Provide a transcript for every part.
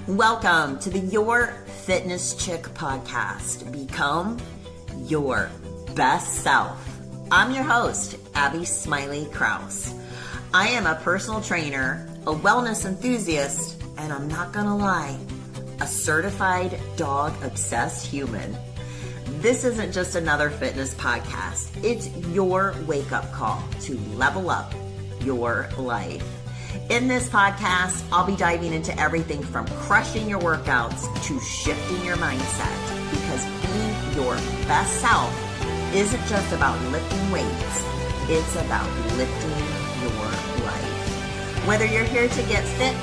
Welcome to the Your Fitness Chick podcast. Become your best self. I'm your host, Abby Smiley Krause. I am a personal trainer, a wellness enthusiast, and I'm not gonna lie, a certified dog-obsessed human. This isn't just another fitness podcast. It's your wake-up call to level up your life. In this podcast, I'll be diving into everything from crushing your workouts to shifting your mindset, because being your best self isn't just about lifting weights, it's about lifting your life. Whether you're here to get fit,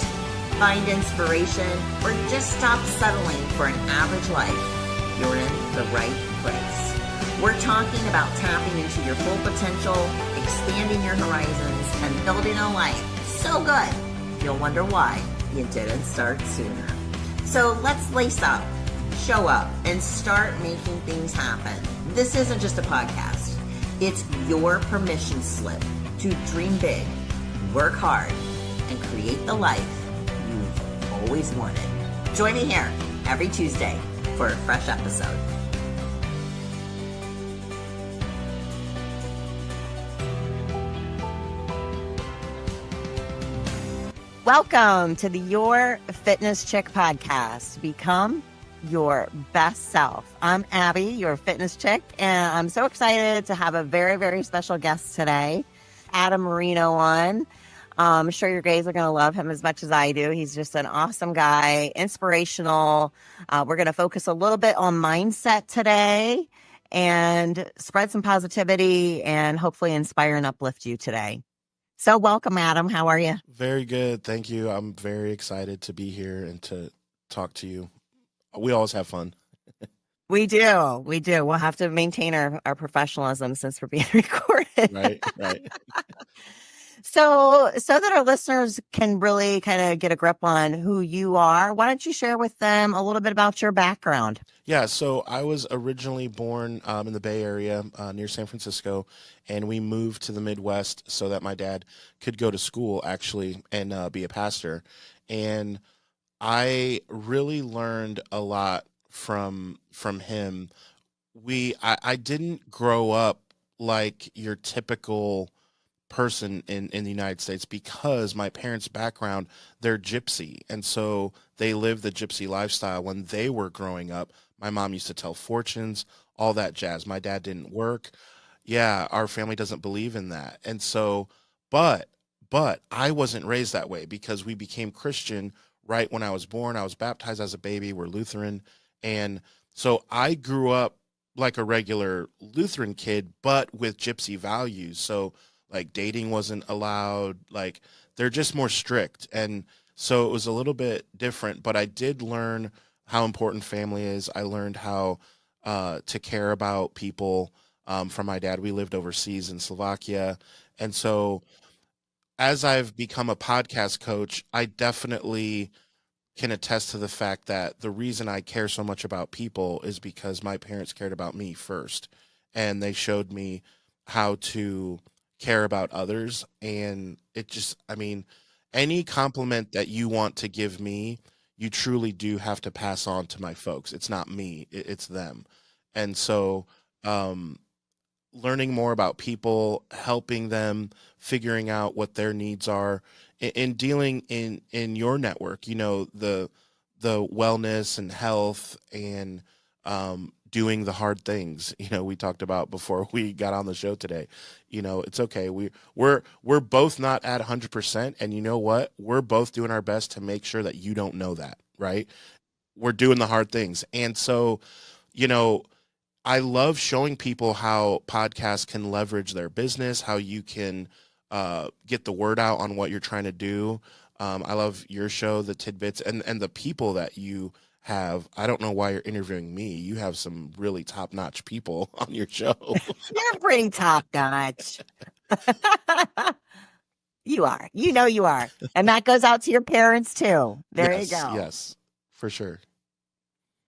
find inspiration, or just stop settling for an average life, you're in the right place. We're talking about tapping into your full potential, expanding your horizons, and building a life so good, you'll wonder why you didn't start sooner. So let's lace up, show up, and start making things happen. This isn't just a podcast. It's your permission slip to dream big, work hard, and create the life you've always wanted. Join me here every Tuesday for a fresh episode. Welcome to the Your Fitness Chick podcast. Become your best self. I'm Abby, your fitness chick, and I'm so excited to have a very, very special guest today, Adam Marino on. I'm sure your guys are going to love him as much as I do. He's just an awesome guy, inspirational. We're going to focus a little bit on mindset today and spread some positivity and hopefully inspire and uplift you today. So welcome, Adam. How are you? Very good. Thank you. I'm very excited to be here and to talk to you. We always have fun. We do. We'll have to maintain our professionalism since we're being recorded. Right. So that our listeners can really kind of get a grip on who you are, why don't you share with them a little bit about your background? Yeah, so I was originally born in the Bay Area near San Francisco, and we moved to the Midwest so that my dad could go to school, actually, and be a pastor. And I really learned a lot from him. I didn't grow up like your typical person in the United States because my parents' background, they're gypsy. And so they lived the gypsy lifestyle when they were growing up. My mom used to tell fortunes, all that jazz. My dad didn't work. Yeah, our family doesn't believe in that. And so, but I wasn't raised that way because we became Christian right when I was born. I was baptized as a baby. We're Lutheran. And so I grew up like a regular Lutheran kid, but with gypsy values. So like dating wasn't allowed, like they're just more strict. And so it was a little bit different, but I did learn how important family is. I learned how to care about people from my dad. We lived overseas in Slovakia. And so as I've become a podcast coach, I definitely can attest to the fact that the reason I care so much about people is because my parents cared about me first. And they showed me how to care about others. And it just, any compliment that you want to give me, you truly do have to pass on to my folks. It's not me, it's them. And so learning more about people, helping them, figuring out what their needs are, and dealing in your network, the wellness and health and doing the hard things, we talked about before we got on the show today. It's okay. We're both not at 100%. And you know what? We're both doing our best to make sure that you don't know that, right? We're doing the hard things. And so, I love showing people how podcasts can leverage their business, how you can get the word out on what you're trying to do. I love your show, the tidbits, and the people that you have. I don't know why you're interviewing me. You have some really top-notch people on your show. You're pretty top-notch. You are. You are. And that goes out to your parents, too. There you go. Yes, for sure.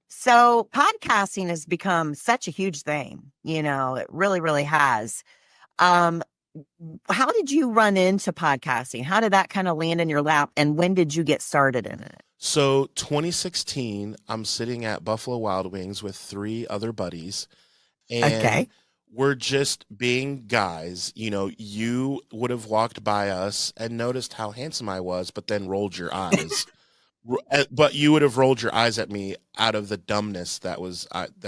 So podcasting has become such a huge thing. It really, really has. how did you run into podcasting? How did that kind of land in your lap? And when did you get started in it? So 2016, I'm sitting at Buffalo Wild Wings with three other buddies, and Okay. we're just being guys. You know, you would have walked by us and noticed how handsome I was, but then rolled your eyes. But you would have rolled your eyes at me out of the dumbness that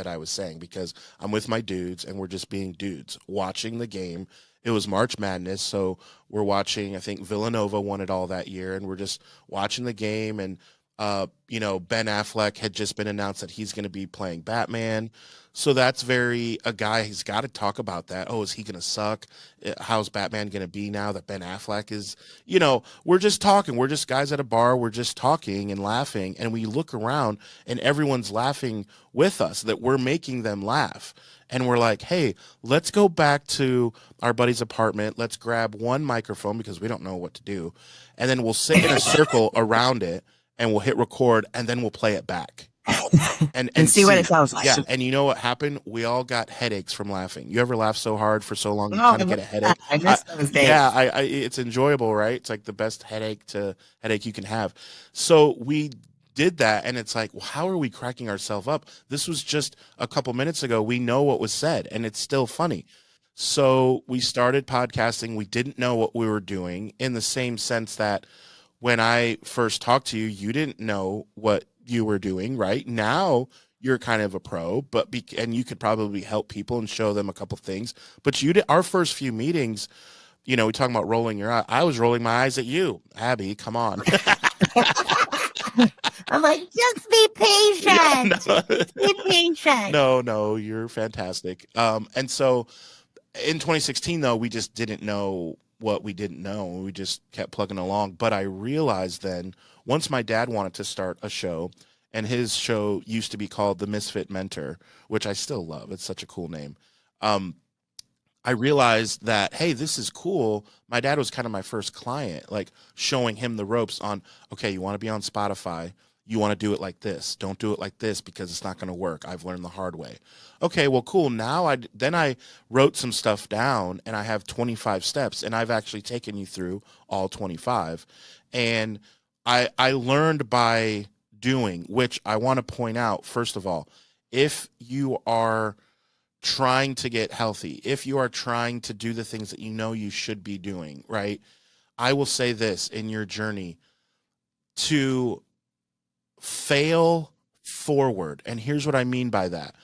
I was saying, because I'm with my dudes and we're just being dudes watching the game. It was March Madness, so we're watching. I think Villanova won it all that year, and we're just watching the game. And Ben Affleck had just been announced that he's going to be playing Batman. So that's very a guy. He's got to talk about that. Oh, is he going to suck? How's Batman going to be now that Ben Affleck is? We're just talking. We're just guys at a bar. We're just talking and laughing. And we look around and everyone's laughing with us, that we're making them laugh. And we're like, hey, let's go back to our buddy's apartment. Let's grab one microphone because we don't know what to do. And then we'll sit in a circle around it and we'll hit record and then we'll play it back. And see what it see. sounds like. Yeah, and you know what happened? We all got headaches from laughing. You ever laugh so hard for so long you Oh, kind of get a headache? I miss those days. Yeah, it's enjoyable, right? It's like the best headache you can have. So we did that, and it's like, well, how are we cracking ourselves up? This was just a couple minutes ago. We know what was said, and it's still funny. So we started podcasting. We didn't know what we were doing, in the same sense that when I first talked to you, you didn't know what you were doing. Right now, you're kind of a pro, and you could probably help people and show them a couple things. But you did our first few meetings. We talking about rolling your eye. I was rolling my eyes at you, Abby. Come on. I'm like, just be Yeah, patient. no. Be patient. No, you're fantastic. And so in 2016, though, we just didn't know what we didn't know. We just kept plugging along. But I realized then, once my dad wanted to start a show, and his show used to be called The Misfit Mentor, which I still love. It's such a cool name. Um, I realized that, hey, this is cool. My dad was kind of my first client, like showing him the ropes on, okay, you want to be on Spotify. You want to do it like this. Don't do it like this because it's not going to work. I've learned the hard way. Okay, well, cool. Now I wrote some stuff down, and I have 25 steps, and I've actually taken you through all 25. And I learned by doing, which I want to point out, first of all, if you are trying to get healthy, if you are trying to do the things that you know you should be doing, right? I will say this in your journey: to fail forward. And here's what I mean by that.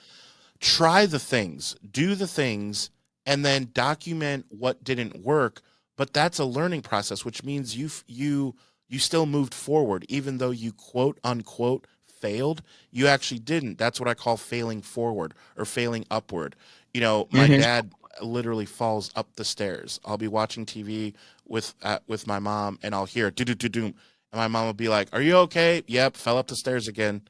Try the things, do the things, and then document what didn't work. But that's a learning process, which means you still moved forward, even though you quote unquote failed. You actually didn't. That's what I call failing forward or failing upward. My dad literally falls up the stairs. I'll be watching TV with my mom, and I'll hear do do do do, and my mom will be like, "Are you okay?" "Yep, fell up the stairs again."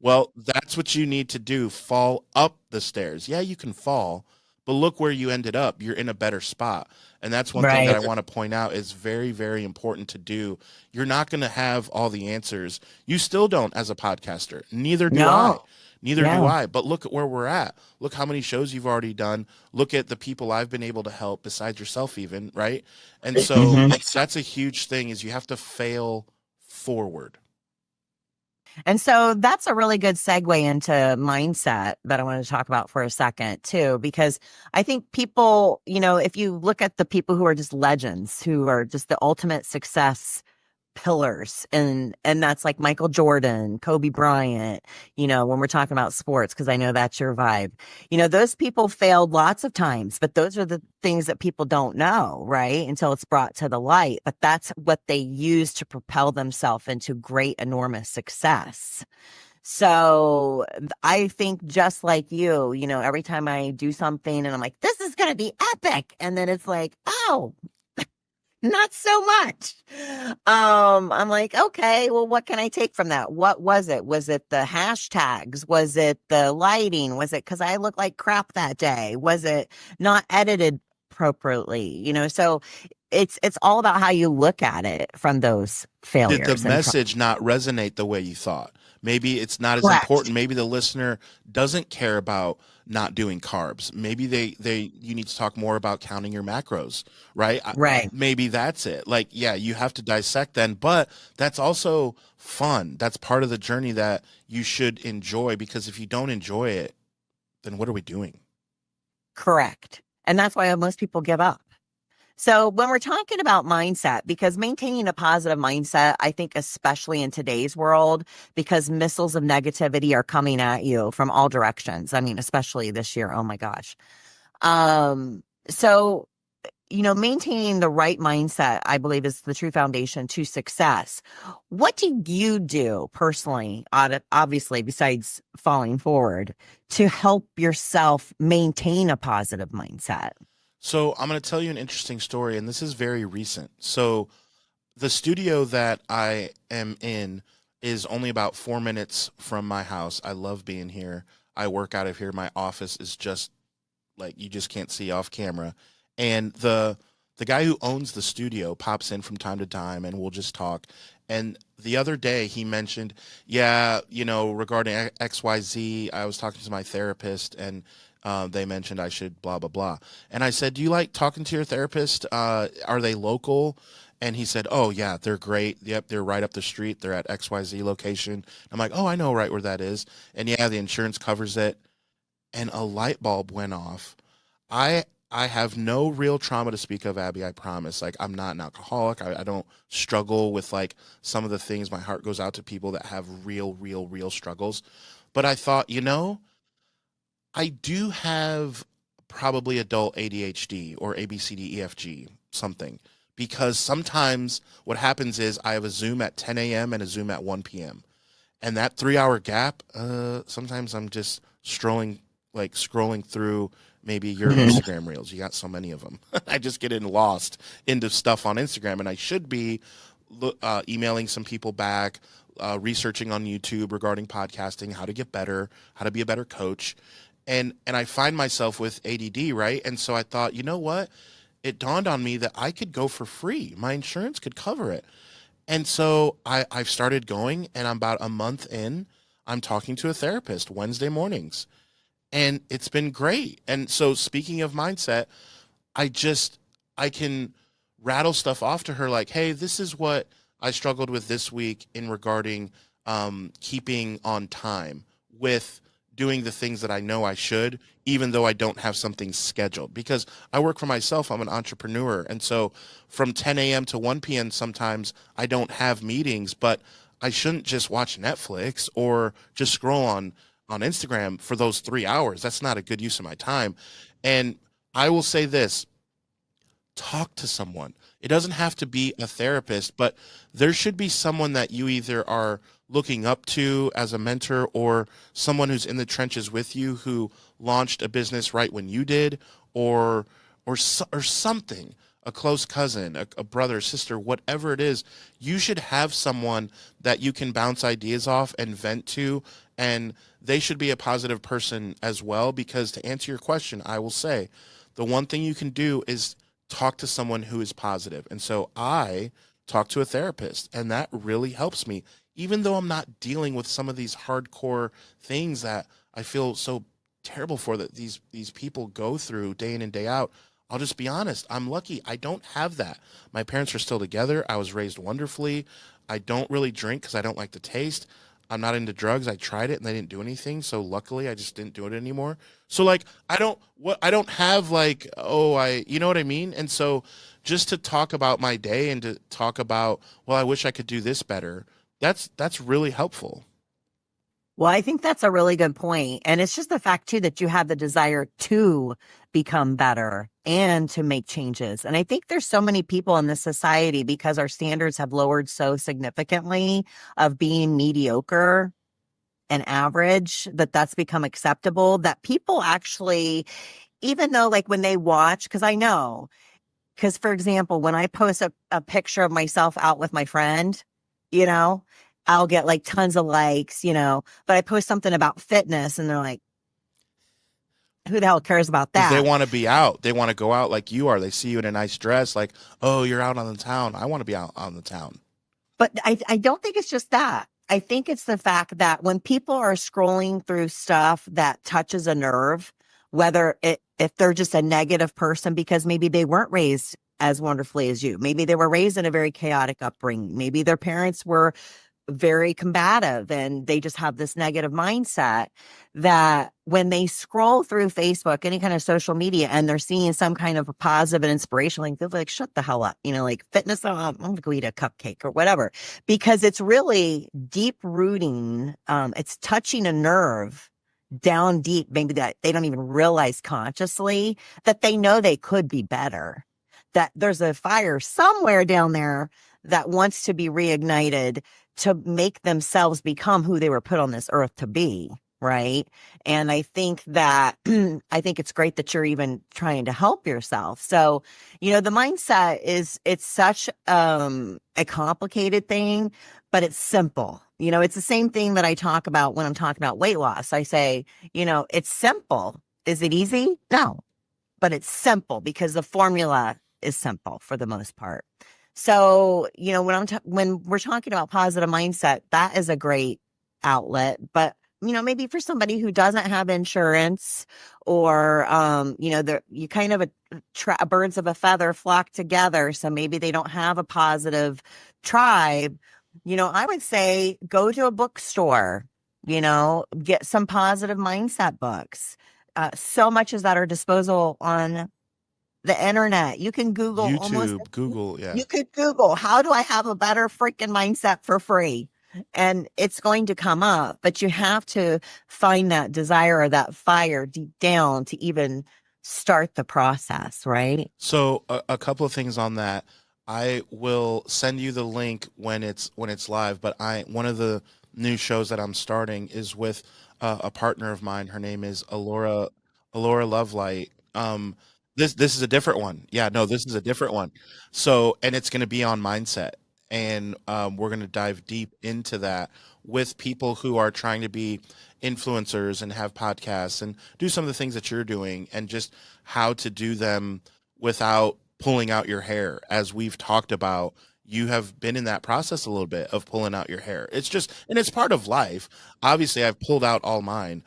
Well, that's what you need to do. Fall up the stairs. Yeah, you can fall, but look where you ended up. You're in a better spot. And that's one thing that I Right. want to point out is very, very important to do. You're not going to have all the answers. You still don't as a podcaster. Neither do I. No. Neither do No. I. But look at where we're at. Look how many shows you've already done. Look at the people I've been able to help besides yourself even, right? And so hmm that's a huge thing, is you have to fail forward. And so that's a really good segue into mindset that I want to talk about for a second, too, because I think people, if you look at the people who are just legends, who are just the ultimate success pillars, and that's like Michael Jordan, Kobe Bryant, when we're talking about sports, because I know that's your vibe. Those people failed lots of times, but those are the things that people don't know, right? Until it's brought to the light. But that's what they use to propel themselves into great, enormous success. So I think just like you, every time I do something and I'm like, this is going to be epic. And then it's like, oh, not so much. I'm like, okay, well, what can I take from that? What was it? Was it the hashtags? Was it the lighting? Was it because I looked like crap that day? Was it not edited appropriately? So it's all about how you look at it from those Did the failures and message not resonate the way you thought? Maybe it's not as Correct. important. Maybe the listener doesn't care about not doing carbs. Maybe you need to talk more about counting your macros, right? Right. Maybe that's it. Like, yeah, you have to dissect then, but that's also fun. That's part of the journey that you should enjoy, because if you don't enjoy it, then what are we doing? Correct. And that's why most people give up. So when we're talking about mindset, because maintaining a positive mindset, I think especially in today's world, because missiles of negativity are coming at you from all directions. I mean, especially this year. Oh my gosh. So maintaining the right mindset, I believe, is the true foundation to success. What do you do personally, obviously, besides falling forward, to help yourself maintain a positive mindset? So I'm going to tell you an interesting story, and this is very recent. So the studio that I am in is only about 4 minutes from my house. I love being here. I work out of here. My office is just like, you just can't see off camera. And the guy who owns the studio pops in from time to time, and we'll just talk. And the other day he mentioned, yeah, regarding XYZ, I was talking to my therapist, and they mentioned I should blah blah blah. And I said, do you like talking to your therapist? Are they local? And he said, oh yeah, they're great. Yep, they're right up the street. They're at XYZ location. I'm like, oh, I know right where that is. And yeah, the insurance covers it. And a light bulb went off. I have no real trauma to speak of, Abby. I promise. Like, I'm not an alcoholic. I don't struggle with like some of the things. My heart goes out to people that have real struggles. But I thought, I do have probably adult ADHD or ABCDEFG something, because sometimes what happens is I have a Zoom at 10 a.m. and a Zoom at 1 p.m. And that 3 hour gap, sometimes I'm just scrolling through maybe your Instagram reels. You got so many of them. I just get lost into stuff on Instagram, and I should be emailing some people back, researching on YouTube regarding podcasting, how to get better, how to be a better coach. And I find myself with ADD, right? And so I thought, you know what? It dawned on me that I could go for free. My insurance could cover it. And so I've started going, and I'm about a month in. I'm talking to a therapist Wednesday mornings, and it's been great. And so, speaking of mindset, I can rattle stuff off to her like, hey, this is what I struggled with this week in regarding keeping on time with doing the things that I know I should, even though I don't have something scheduled. Because I work for myself, I'm an entrepreneur. And so from 10 a.m. to 1 p.m., sometimes I don't have meetings, but I shouldn't just watch Netflix or just scroll on Instagram for those 3 hours. That's not a good use of my time. And I will say this: talk to someone. It doesn't have to be a therapist, but there should be someone that you either are looking up to as a mentor, or someone who's in the trenches with you, who launched a business right when you did, or something, a close cousin, a brother, sister, whatever it is. You should have someone that you can bounce ideas off and vent to, and they should be a positive person as well. Because to answer your question, I will say the one thing you can do is talk to someone who is positive. And so I talk to a therapist, and that really helps me, even though I'm not dealing with some of these hardcore things that I feel so terrible for, that these people go through day in and day out. I'll just be honest. I'm lucky. I don't have that. My parents are still together. I was raised wonderfully. I don't really drink because I don't like the taste. I'm not into drugs. I tried it and they didn't do anything. So luckily I just didn't do it anymore. So like, I don't have like, you know what I mean? And so just to talk about my day and to talk about, well, I wish I could do this better. That's really helpful. Well, I think that's a really good point. And it's just the fact, too, that you have the desire to become better and to make changes. And I think there's so many people in this society, because our standards have lowered so significantly of being mediocre and average, that that's become acceptable, that people actually, even though like when they watch, because I know, because for example, when I post a picture of myself out with my friend, you know, I'll get like tons of likes, but I post something about fitness and they're like, who the hell cares about Because they that? want to be out. They want to go out like you are. They see you in a nice dress, like, oh, you're out on the town. I want to be out on the town. But I don't think it's just that. I think it's the fact that when people are scrolling through stuff that touches a nerve, if they're just a negative person because maybe they weren't raised as wonderfully as you, maybe they were raised in a very chaotic upbringing, maybe their parents were very combative and they just have this negative mindset, that when they scroll through Facebook, any kind of social media, and they're seeing some kind of a positive and inspirational, like, they're like, shut the hell up, like fitness, oh, I'm gonna go eat a cupcake or whatever, because it's really deep rooting. It's touching a nerve down deep, maybe that they don't even realize consciously, that they know they could be better, that there's a fire somewhere down there that wants to be reignited to make themselves become who they were put on this earth to be. Right. And I think that, I think it's great that you're even trying to help yourself. So, the mindset it's such, a complicated thing, but it's simple. It's the same thing that I talk about when I'm talking about weight loss. I say, it's simple. Is it easy? No, but it's simple because the formula is simple for the most part. So, when we're talking about positive mindset, that is a great outlet. But, maybe for somebody who doesn't have insurance, or, you kind of birds of a feather flock together. So maybe they don't have a positive tribe. I would say go to a bookstore, get some positive mindset books. So much is at our disposal on the internet. You can Google YouTube, Google, yeah. you could Google, how do I have a better freaking mindset for free? And it's going to come up, but you have to find that desire or that fire deep down to even start the process, right? So a couple of things on that. I will send you the link when it's live. But one of the new shows that I'm starting is with a partner of mine. Her name is Alora Lovelight. This is a different one. Yeah, no, this is a different one. So, and it's going to be on mindset, and we're going to dive deep into that with people who are trying to be influencers and have podcasts and do some of the things that you're doing, and just how to do them without pulling out your hair. As we've talked about, you have been in that process a little bit of pulling out your hair. It's just, and it's part of life. Obviously, I've pulled out all mine.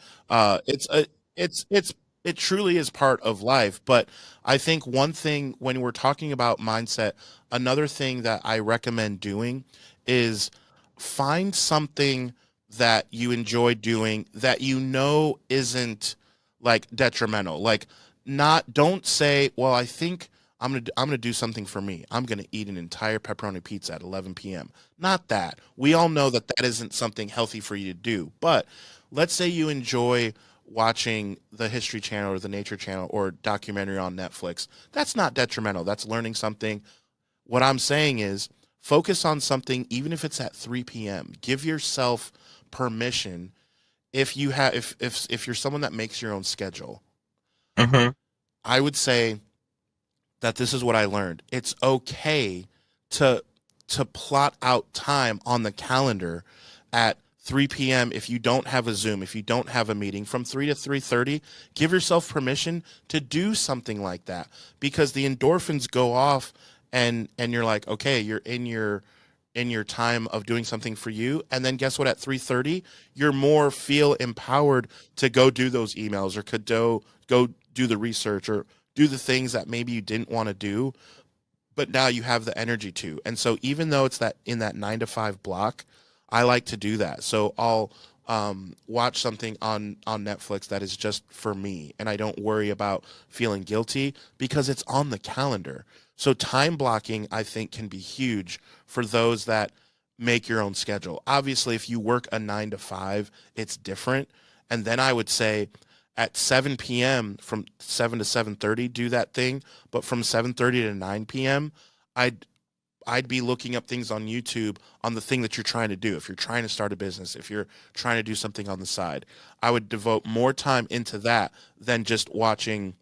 It truly is part of life. But I think one thing when we're talking about mindset, another thing that I recommend doing is find something that you enjoy doing that isn't like detrimental. Like, not don't say, well, I think I'm gonna do something for me. I'm gonna eat an entire pepperoni pizza at 11 p.m. Not that. We all know that that isn't something healthy for you to do. But let's say you enjoy watching the History Channel or the Nature Channel or documentary on Netflix. That's not detrimental. That's learning something. What I'm saying is focus on something, even if it's at 3 p.m. Give yourself permission. If you're someone that makes your own schedule, Mm-hmm. I would say that this is what I learned. It's okay to plot out time on the calendar at 3 p.m. if you don't have a Zoom, if you don't have a meeting, from 3 to 3:30, give yourself permission to do something like that, because the endorphins go off, and you're like, okay, you're in your time of doing something for you, and then guess what, at 3:30 you're more feel empowered to go do those emails, or could go do the research, or do the things that maybe you didn't want to do, but now you have the energy to. And so even though it's that in that 9 to 5 block, I like to do that. So I'll watch something on Netflix that is just for me, and I don't worry about feeling guilty because it's on the calendar. So time blocking, I think, can be huge for those that make your own schedule. Obviously, if you work a 9 to 5, it's different. And then I would say at 7 p.m., from 7 to 7:30, do that thing. But from 7:30 to 9 p.m., I'd I'd be looking up things on YouTube on the thing that you're trying to do. If you're trying to start a business, if you're trying to do something on the side, I would devote more time into that than just watching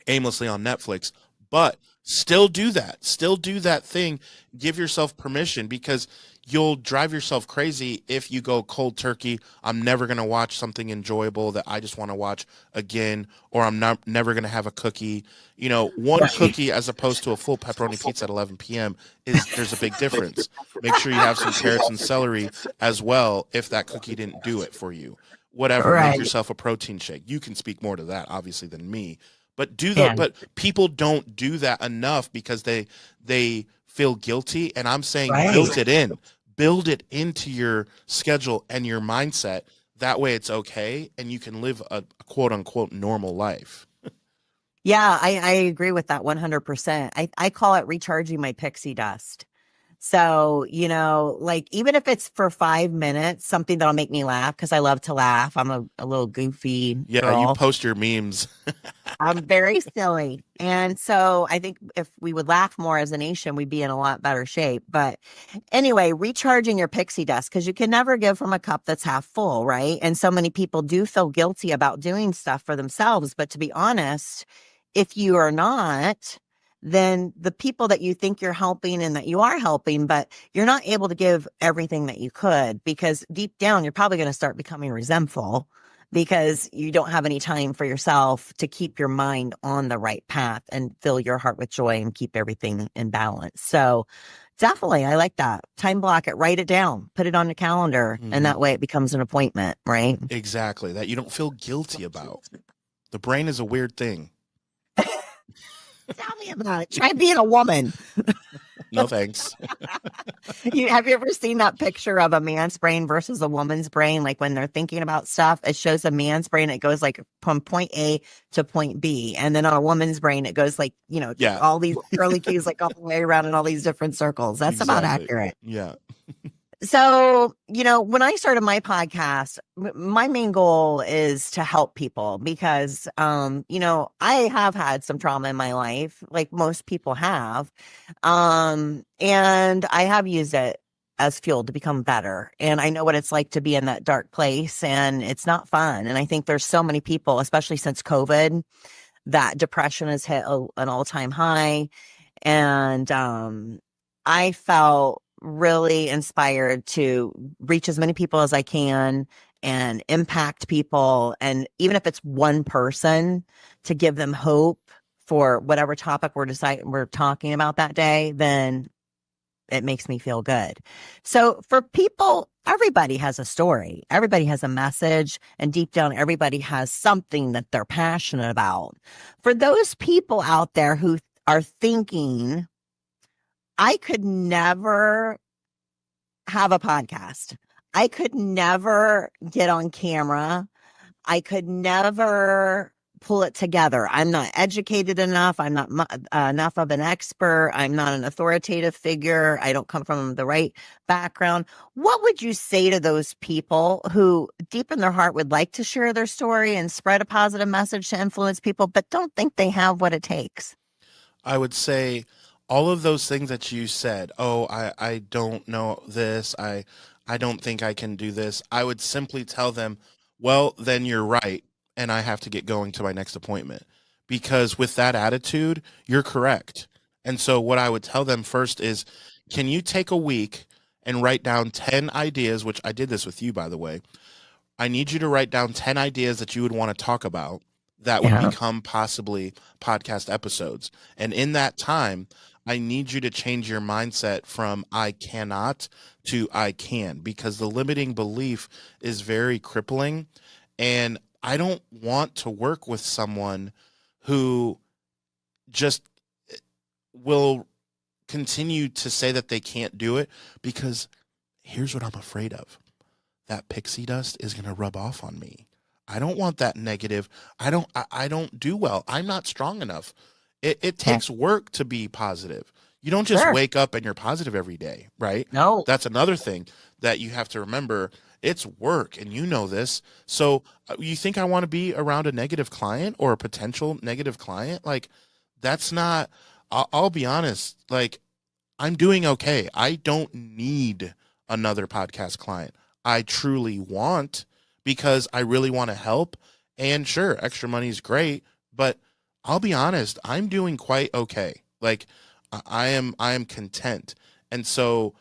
aimlessly on Netflix. But still do that. Still do that thing. Give yourself permission, because you'll drive yourself crazy if you go cold turkey. I'm never going to watch something enjoyable that I just want to watch again, or I'm not never going to have a cookie. You know, one Right. cookie as opposed to a full pepperoni pizza at 11 p.m. is there's a big difference. Make sure you have some carrots and celery as well if that cookie didn't do it for you. Whatever, make Right. yourself a protein shake. You can speak more to that obviously than me. Yeah. But people don't do that enough because they feel guilty, and I'm saying Right. build it in. Build it into your schedule and your mindset. That way it's okay and you can live a quote unquote normal life. Yeah, I agree with that 100%. I call it recharging my pixie dust. So, like even if it's for 5 minutes, something that'll make me laugh because I love to laugh. I'm a little goofy Yeah, you girl. post your memes. I'm very silly. And so I think if we would laugh more as a nation, we'd be in a lot better shape. But anyway, recharging your pixie dust because you can never give from a cup that's half full, right? And so many people do feel guilty about doing stuff for themselves. But to be honest, if you are not, then the people that you think you're helping and that you are helping, but you're not able to give everything that you could because deep down, you're probably going to start becoming resentful because you don't have any time for yourself to keep your mind on the right path and fill your heart with joy and keep everything in balance. So definitely, I like that. Time block it, write it down, put it on the calendar, and Hmm. that way it becomes an appointment, right? Exactly. That you don't feel guilty about. The brain is a weird thing. Tell me about it. Try being a woman. No thanks. Have you ever seen that picture of a man's brain versus a woman's brain? Like when they're thinking about stuff, it shows a man's brain, it goes like from point A to point B. And then on a woman's brain, it goes like, Yeah, all these curly cues, like all the way around in all these different circles. That's about exactly. accurate. Yeah. So, when I started my podcast, my main goal is to help people because, I have had some trauma in my life, like most people have. And I have used it as fuel to become better. And I know what it's like to be in that dark place and it's not fun. And I think there's so many people, especially since COVID, that depression has hit an all-time high. And I felt really inspired to reach as many people as I can and impact people. And even if it's one person, to give them hope for whatever topic we're talking about that day, then it makes me feel good. So for people, everybody has a story, everybody has a message, and deep down, everybody has something that they're passionate about. For those people out there who are thinking, I could never have a podcast. I could never get on camera. I could never pull it together. I'm not educated enough. I'm not enough of an expert. I'm not an authoritative figure. I don't come from the right background. What would you say to those people who deep in their heart would like to share their story and spread a positive message to influence people, but don't think they have what it takes? I would say all of those things that you said, oh, I don't know this, I don't think I can do this. I would simply tell them, well, then you're right, and I have to get going to my next appointment. Because with that attitude, you're correct. And so what I would tell them first is, can you take a week and write down 10 ideas, which I did this with you, by the way. I need you to write down 10 ideas that you would want to talk about that would Yeah. become possibly podcast episodes. And in that time, I need you to change your mindset from I cannot to I can, because the limiting belief is very crippling. And I don't want to work with someone who just will continue to say that they can't do it, because here's what I'm afraid of: that pixie dust is going to rub off on me. I don't want that negative. I don't do well. I'm not strong enough. It Yeah. takes work to be positive. You don't just Sure. wake up and you're positive every day, right? No. That's another thing that you have to remember. It's work, and you know this. So you think I want to be around a negative client or a potential negative client? Like, that's not, I'll be honest. Like, I'm doing okay. I don't need another podcast client. I truly want, because I really want to help. And sure, extra money is great, but I'll be honest, I'm doing quite okay. Like, I am content. And so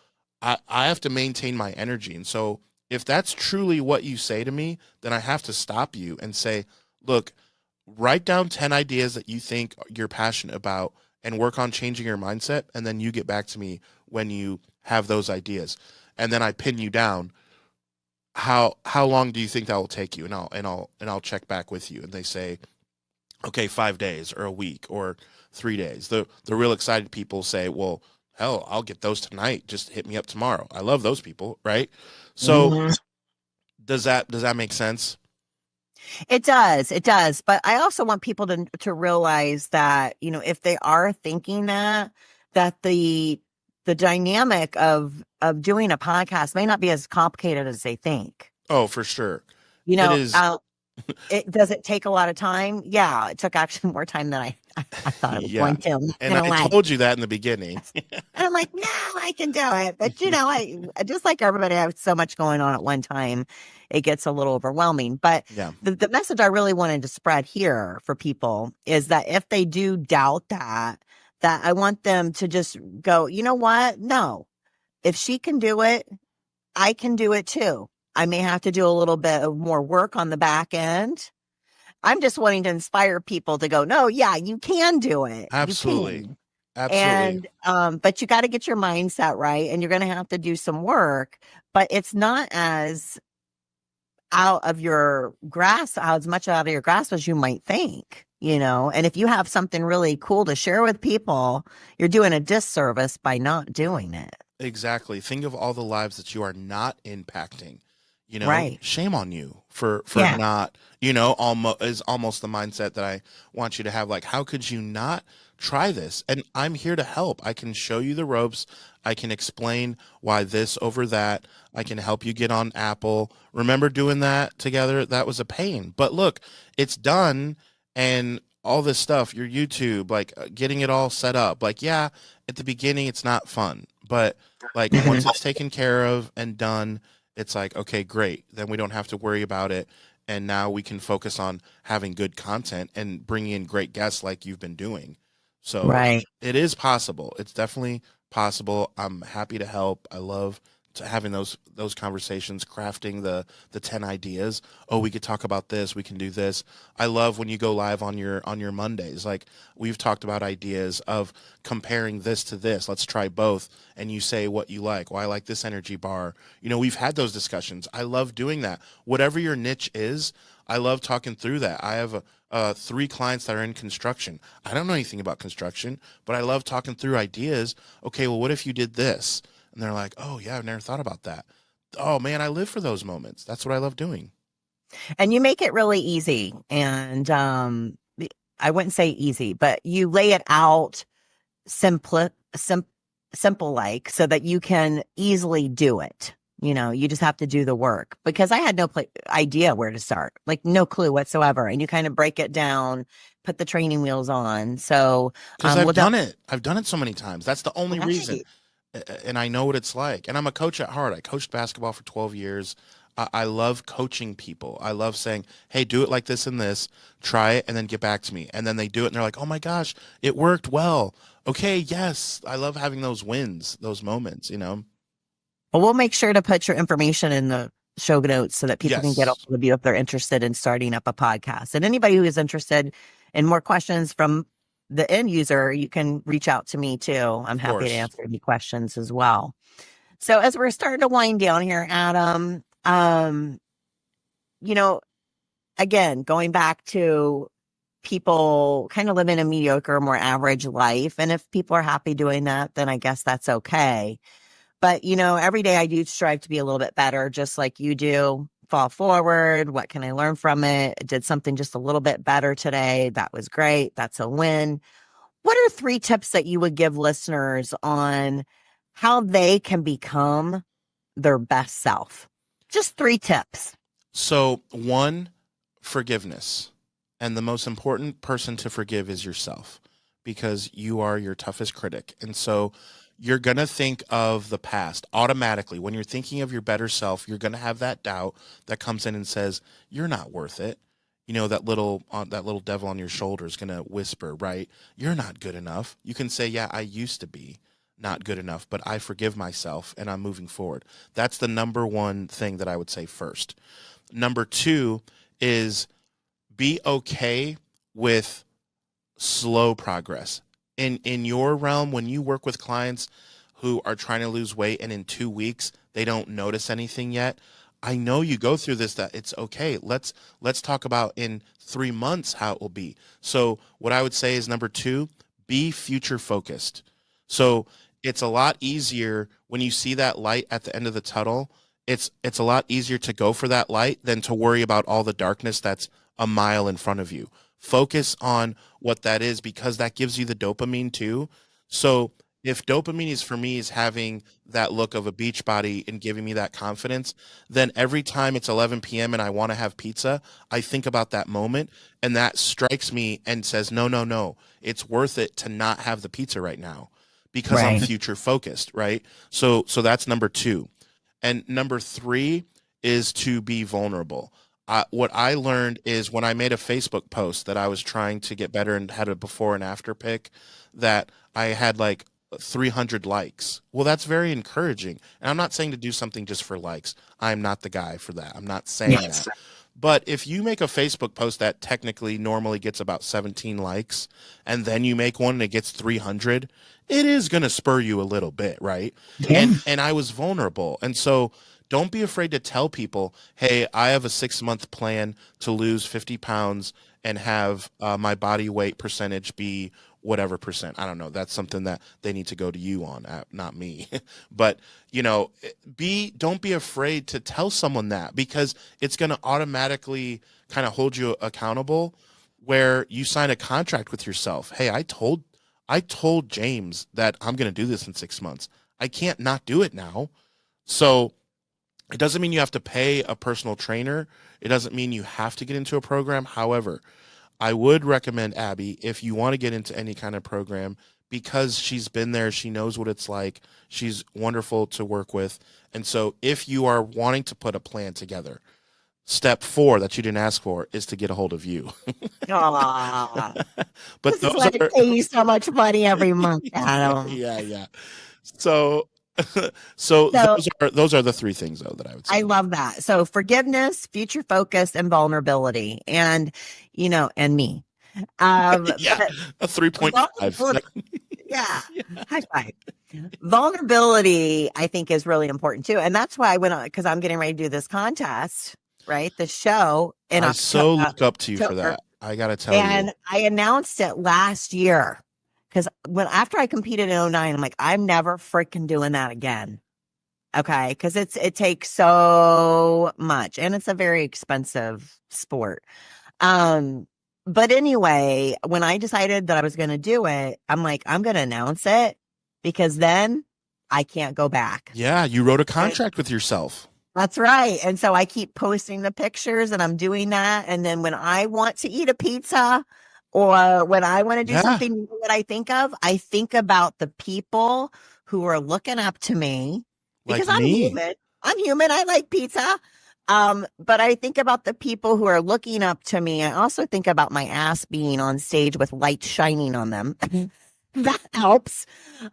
I have to maintain my energy. And so if that's truly what you say to me, then I have to stop you and say, look, write down 10 ideas that you think you're passionate about and work on changing your mindset. And then you get back to me when you have those ideas. And then I pin you down. How long do you think that will take you? And I'll check back with you. And they say, okay, 5 days or a week or 3 days. The real excited people say, well, hell, I'll get those tonight. Just hit me up tomorrow. I love those people, right? So Mhm. does that make sense? It does. It does. But I also want people to realize that, if they are thinking that the dynamic of doing a podcast may not be as complicated as they think. Oh, for sure. You It know, is. does it take a lot of time? Yeah, it took actually more time than I thought it was Yeah. going to. I'm not And I gonna lie. told you that in the beginning. And I'm like, no, I can do it. But I just like everybody has so much going on at one time, it gets a little overwhelming. But Yeah. the message I really wanted to spread here for people is that if they do doubt that I want them to just go, you know what? No, if she can do it, I can do it too. I may have to do a little bit of more work on the back end. I'm just wanting to inspire people to go, no, yeah, you can do it. You Absolutely. can. Absolutely. And but you got to get your mindset right, and you're going to have to do some work, but it's not as out of your grasp, as much out of your grasp as you might think. And if you have something really cool to share with people, you're doing a disservice by not doing it. Exactly. Think of all the lives that you are not impacting. Right. Shame on you for Yeah. not, almost the mindset that I want you to have. Like, how could you not try this? And I'm here to help. I can show you the ropes. I can explain why this over that. I can help you get on Apple. Remember doing that together? That was a pain. But look, it's done, and all this stuff, your YouTube, like getting it all set up. Like, yeah, at the beginning it's not fun, but like once it's taken care of and done, it's like, okay, great. Then we don't have to worry about it. And now we can focus on having good content and bringing in great guests like you've been doing. So Right. it is possible. It's definitely possible. I'm happy to help. I love having those conversations, crafting the 10 ideas. Oh, we could talk about this. We can do this. I love when you go live on your Mondays. Like, we've talked about ideas of comparing this to this. Let's try both. And you say what you like. Well, I like this energy bar. We've had those discussions. I love doing that. Whatever your niche is, I love talking through that. I have 3 clients that are in construction. I don't know anything about construction, but I love talking through ideas. Okay, well, what if you did this? And they're like, oh, yeah, I've never thought about that. Oh, man, I live for those moments. That's what I love doing. And you make it really easy. And I wouldn't say easy, but you lay it out simple, simple like, so that you can easily do it. You just have to do the work, because I had no idea where to start, like no clue whatsoever. And you kind of break it down, put the training wheels on. So, Because I've done it. I've done it so many times. That's the only reason. right. And I know what it's like. And I'm a coach at heart. I coached basketball for 12 years. I love coaching people. I love saying, hey, do it like this and this, try it, and then get back to me. And then they do it, and they're like, oh my gosh, it worked well. Okay, yes. I love having those wins, those moments. Well, we'll make sure to put your information in the show notes so that people can get a Yes, hold of you if they're interested in starting up a podcast. And anybody who is interested in more questions from the end user, you can reach out to me too. I'm of happy to course. answer any questions as well. So as we're starting to wind down here, Adam, you know, again, going back to people kind of living a mediocre, more average life. And if people are happy doing that, then I guess that's okay. But, every day I do strive to be a little bit better, just like you do. Fall forward. What can I learn from it? I did something just a little bit better today. That was great. That's a win. What are 3 tips that you would give listeners on how they can become their best self? Just 3 tips. So, one, forgiveness. And the most important person to forgive is yourself, because you are your toughest critic. And so you're going to think of the past automatically. When you're thinking of your better self, you're going to have that doubt that comes in and says, you're not worth it. That little devil on your shoulder is going to whisper, right? You're not good enough. You can say, yeah, I used to be, not good enough, but I forgive myself and I'm moving forward. That's the number one thing that I would say first. Number two is be okay with slow progress. In your realm, when you work with clients who are trying to lose weight and in 2 weeks they don't notice anything yet, I know you go through this, that it's okay. Let's talk about in 3 months how it will be. So what I would say is number two, be future focused. So it's a lot easier when you see that light at the end of the tunnel. It's a lot easier to go for that light than to worry about all the darkness that's a mile in front of you. Focus on what that is, because that gives you the dopamine too. So if dopamine is for me is having that look of a beach body and giving me that confidence, then every time it's 11 p.m. and I want to have pizza, I think about that moment, and that strikes me and says, no, no, no, it's worth it to not have the pizza right now because I'm Right. future focused, right? So that's number two. And number three is to be vulnerable. What I learned is when I made a Facebook post that I was trying to get better and had a before and after pic, that I had like 300 likes. Well, that's very encouraging. And I'm not saying to do something just for likes. I'm not the guy for that. I'm not saying Yes. that. But if you make a Facebook post that technically normally gets about 17 likes, and then you make one and it gets 300, it is going to spur you a little bit, right? Yeah. And I was vulnerable. And so don't be afraid to tell people, hey, I have a 6-month plan to lose 50 pounds and have my body weight percentage be whatever percent. I don't know. That's something that they need to go to you on, not me. But, don't be afraid to tell someone that, because it's going to automatically kind of hold you accountable, where you sign a contract with yourself. Hey, I told James that I'm going to do this in 6 months. I can't not do it now. So it doesn't mean you have to pay a personal trainer. It doesn't mean you have to get into a program. However, I would recommend Abby, if you want to get into any kind of program, because she's been there, she knows what it's like. She's wonderful to work with. And so if you are wanting to put a plan together, step four that you didn't ask for is to get a hold of you. Aw. But This is those why I are pay you so much money every month, Adam. yeah, yeah. So so So those are the three things though that I would say. I love that. So forgiveness, future focus, and vulnerability. And, and me. Yeah, But a 3.5. vulnerability, yeah, Yeah. high five. Vulnerability, I think, is really important too. And that's why I went on, because I'm getting ready to do this contest, right? The show in I so look up to you for October. that. I got to tell you. And I announced it last year because after I competed in '09, I'm like, I'm never freaking doing that again. Okay. Because it takes so much and it's a very expensive sport. Um, but anyway, when I decided that I was going to do it, I'm like, I'm going to announce it because then I can't go back. Yeah, you wrote a Right. contract with yourself. That's right. And so I keep posting the pictures and I'm doing that. And then when I want to eat a pizza or when I want to do Yeah, something new that I think about the people who are looking up to me because like me. I'm human. I like pizza. But I think about the people who are looking up to me. I also think about my ass being on stage with light shining on them. That helps.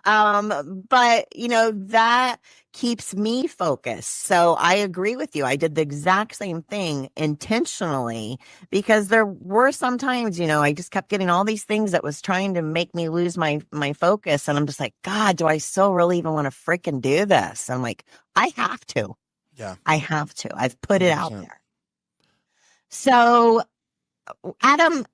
But that keeps me focused. So I agree with you. I did the exact same thing intentionally because there were some times, I just kept getting all these things that was trying to make me lose my focus. And I'm just like, God, do I still really even want to freaking do this? I'm like, I have to. Yeah, I have to. I've put it out 100%. there. So, Adam,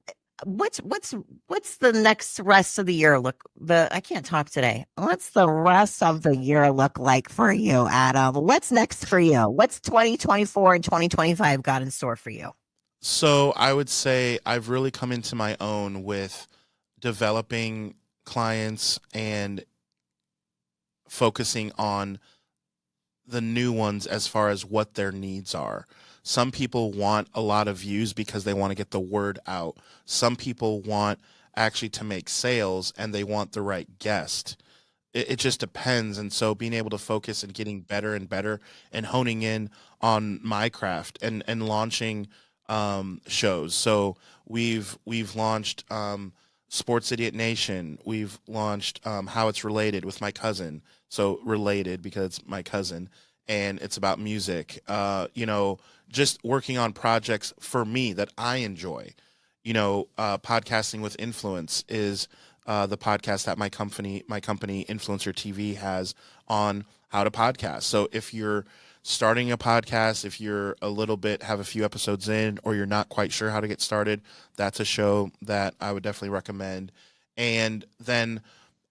what's the next rest of the year I can't talk today. What's the rest of the year look like for you, Adam? What's next for you? What's 2024 and 2025 got in store for you? So I would say I've really come into my own with developing clients and focusing on the new ones as far as what their needs are. Some people want a lot of views because they want to get the word out. Some people want actually to make sales and they want the right guest. It just depends. And so being able to focus and getting better and better and honing in on my craft and launching shows. So we've launched Sports Idiot Nation. We've launched How It's Related with my cousin. So related because it's my cousin, and it's about music. Just working on projects for me that I enjoy. Podcasting with Influence is the podcast that my company Influencer TV has on how to podcast. So if you're starting a podcast, if you're have a few episodes in, or you're not quite sure how to get started, that's a show that I would definitely recommend. And then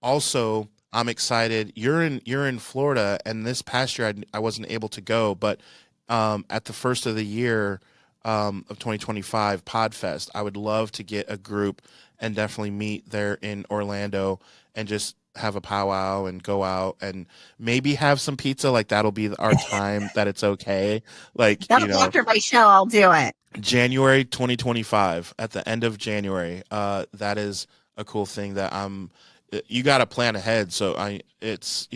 also, I'm excited. You're in Florida, and this past year I wasn't able to go, but at the first of the year of 2025 Podfest, I would love to get a group and definitely meet there in Orlando and just have a powwow and go out and maybe have some pizza. Like, that'll be our time that it's okay. Like, That'll be after my show. I'll do it. January 2025, at the end of January. That is a cool thing that you got to plan ahead. So it's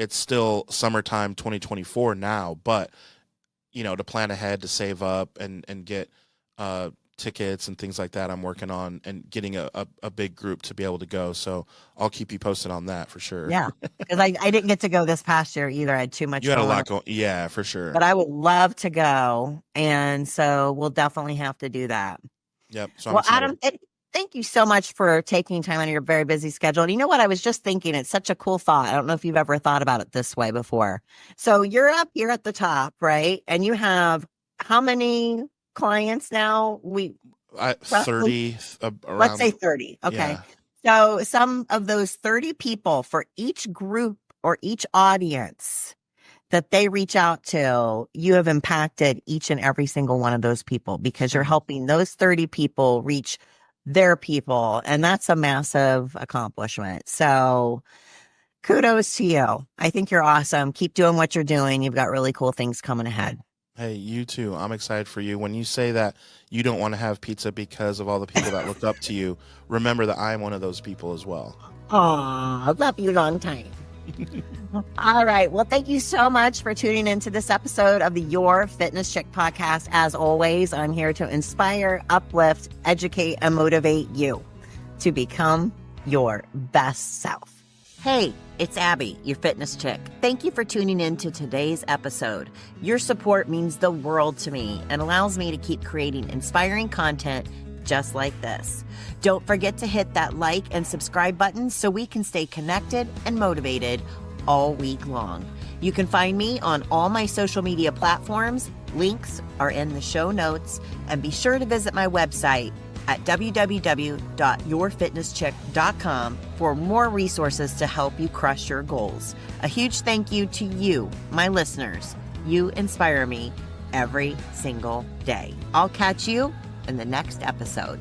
still summertime 2024 now, but to plan ahead, to save up and get tickets and things like that, I'm working on and getting a big group to be able to go. So I'll keep you posted on that for sure. Yeah, because I didn't get to go this past year either. I had too much. You had a lot going. Yeah, for sure. But I would love to go, and so we'll definitely have to do that. Yep. So well, Adam, thank you so much for taking time out of your very busy schedule. And you know what? I was just thinking, it's such a cool thought. I don't know if you've ever thought about it this way before. So you're up here at the top, right? And you have how many clients now? 30. Let's say 30. Okay. Yeah. So some of those 30 people, for each group or each audience that they reach out to, you have impacted each and every single one of those people, because you're helping those 30 people reach their people. And that's a massive accomplishment. So kudos to you. I think you're awesome. Keep doing what you're doing. You've got really cool things coming ahead. Hey, you too. I'm excited for you. When you say that you don't want to have pizza because of all the people that looked up to you, remember that I'm one of those people as well. Aw, love you long time. All right. Well, thank you so much for tuning into this episode of the Your Fitness Chick podcast. As always, I'm here to inspire, uplift, educate, and motivate you to become your best self. Hey, it's Abby, your fitness chick. Thank you for tuning in to today's episode. Your support means the world to me and allows me to keep creating inspiring content just like this. Don't forget to hit that like and subscribe button so we can stay connected and motivated all week long. You can find me on all my social media platforms. Links are in the show notes, and be sure to visit my website at www.yourfitnesschick.com for more resources to help you crush your goals. A huge thank you to you, my listeners. You inspire me every single day. I'll catch you in the next episode.